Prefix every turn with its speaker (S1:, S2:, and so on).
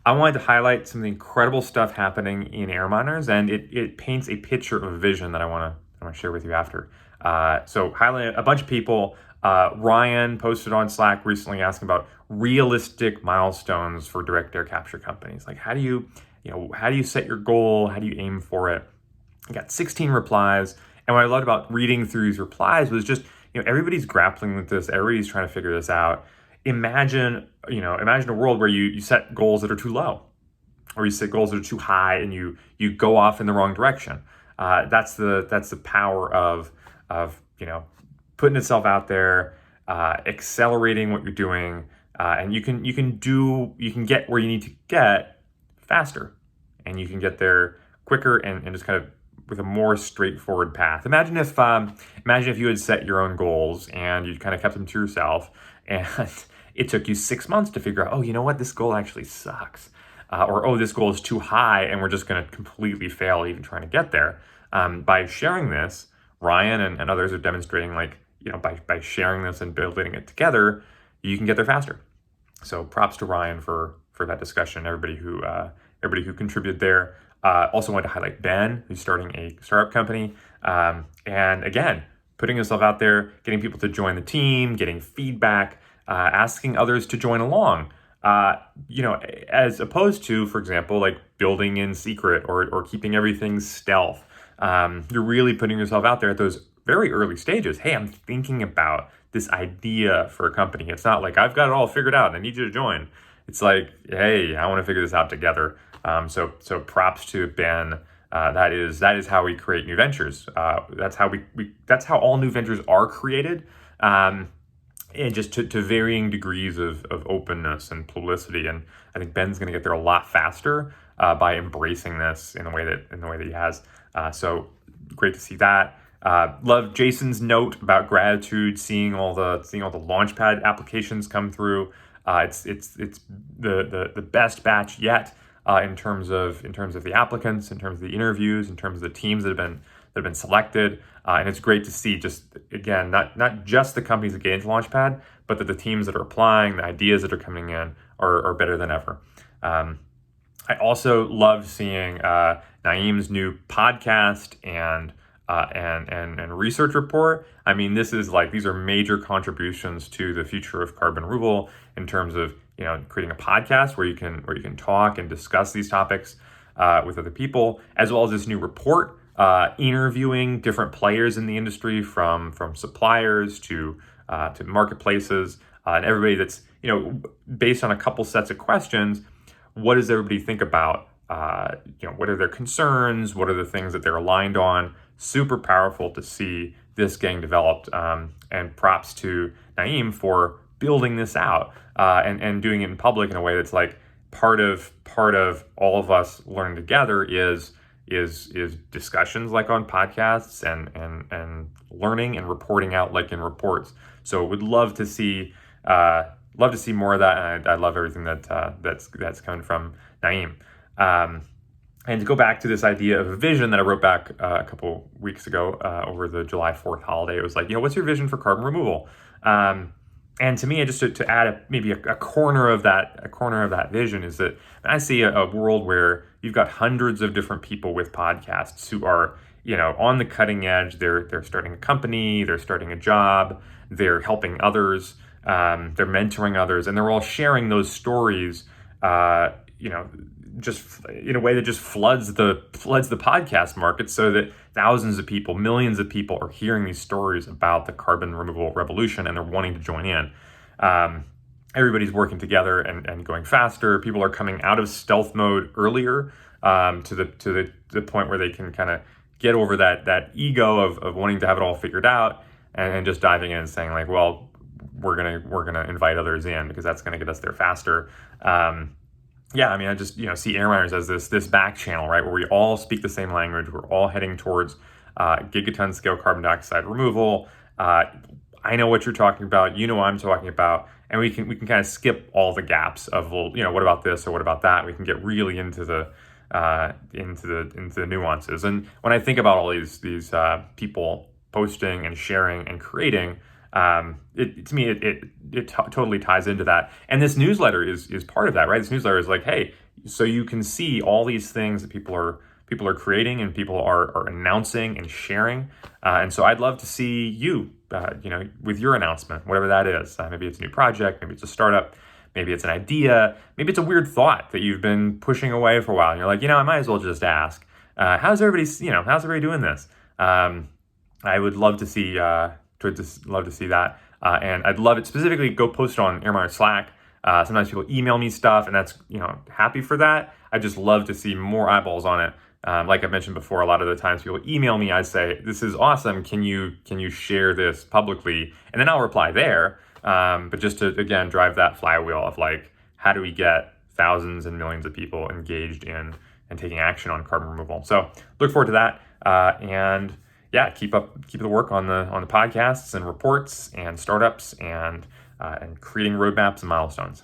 S1: I wanted to highlight some of the incredible stuff happening in AirMiners, and it paints a picture of a vision that I want to share with you after. So highlight a bunch of people. Ryan posted on Slack recently asking about realistic milestones for direct air capture companies. Like how do you set your goal? How do you aim for it? I got 16 replies, and what I loved about reading through these replies was just everybody's grappling with this. Everybody's trying to figure this out. Imagine a world where you set goals that are too low, or you set goals that are too high, and you go off in the wrong direction. That's the power of putting itself out there, accelerating what you're doing, and you can get where you need to get faster, and you can get there quicker and just kind of with a more straightforward path. Imagine if you had set your own goals and you kind of kept them to yourself, and it took you 6 months to figure out, oh, you know what, this goal actually sucks, or oh, this goal is too high, and we're just going to completely fail even trying to get there. By sharing this, Ryan and others are demonstrating by sharing this and building it together, you can get there faster. So props to Ryan for that discussion. Everybody who contributed there. Also wanted to highlight Ben, who's starting a startup company, and again, putting yourself out there, getting people to join the team, getting feedback, asking others to join along. As opposed to, for example, like building in secret or keeping everything stealth. You're really putting yourself out there at those very early stages. Hey, I'm thinking about this idea for a company. It's not like I've got it all figured out and I need you to join. It's like, hey, I want to figure this out together. So props to Ben. That is how we create new ventures. That's how all new ventures are created. And just to varying degrees of openness and publicity. And I think Ben's going to get there a lot faster by embracing this in the way that he has. So great to see that. Love Jason's note about gratitude, seeing all the Launchpad applications come through. It's the best batch yet in terms of the applicants, in terms of the interviews, in terms of the teams that have been selected. And it's great to see, just again, not just the companies that get into Launchpad, but that the teams that are applying, the ideas that are coming in are better than ever. I also love seeing Naeem's new podcast and research report. I mean, these are major contributions to the future of carbon removal in terms of creating a podcast where you can talk and discuss these topics with other people, as well as this new report interviewing different players in the industry, from suppliers to marketplaces, and everybody that's based on a couple sets of questions. What does everybody think about? What are their concerns? What are the things that they're aligned on? Super powerful to see this getting developed. And props to Naeem for building this out and doing it in public in a way that's like part of all of us learning together is discussions like on podcasts and learning and reporting out like in reports. So would love to see more of that, and I love everything that's coming from Naeem. And to go back to this idea of a vision that I wrote back a couple weeks ago over the July 4th holiday, it was like, what's your vision for carbon removal? And to me, just to add maybe a corner of that vision is that I see a world where you've got hundreds of different people with podcasts who are on the cutting edge. They're starting a company, they're starting a job, they're helping others, they're mentoring others, and they're all sharing those stories. Just in a way that just floods the podcast market, so that thousands of people, millions of people are hearing these stories about the carbon removal revolution, and they're wanting to join in. Everybody's working together and going faster. People are coming out of stealth mode earlier to the point where they can kind of get over that ego of wanting to have it all figured out, and just diving in and saying like, well, we're gonna invite others in because that's gonna get us there faster. I just see AirMiners as this back channel, right, where we all speak the same language. We're all heading towards gigaton scale carbon dioxide removal. I know what you're talking about. You know what I'm talking about, and we can kind of skip all the gaps of, well, what about this or what about that. We can get really into the nuances. And when I think about all these people posting and sharing and creating, to me, it totally ties into that. And this newsletter is part of that, right? This newsletter is like, hey, so you can see all these things that people are creating and people are announcing and sharing. And so I'd love to see you, with your announcement, whatever that is. Maybe it's a new project, maybe it's a startup, maybe it's an idea, maybe it's a weird thought that you've been pushing away for a while. And you're like, I might as well just ask, how's everybody doing this? I would love to see, that. And I'd love it specifically, go post it on AirMiners Slack. Sometimes people email me stuff, and that's, happy for that. I just love to see more eyeballs on it. Like I mentioned before, a lot of the times people email me, I say, this is awesome. Can you share this publicly? And then I'll reply there. But just to, again, drive that flywheel of like, how do we get thousands and millions of people engaged in and taking action on carbon removal? So look forward to that. And yeah, keep the work on the podcasts and reports and startups and creating roadmaps and milestones.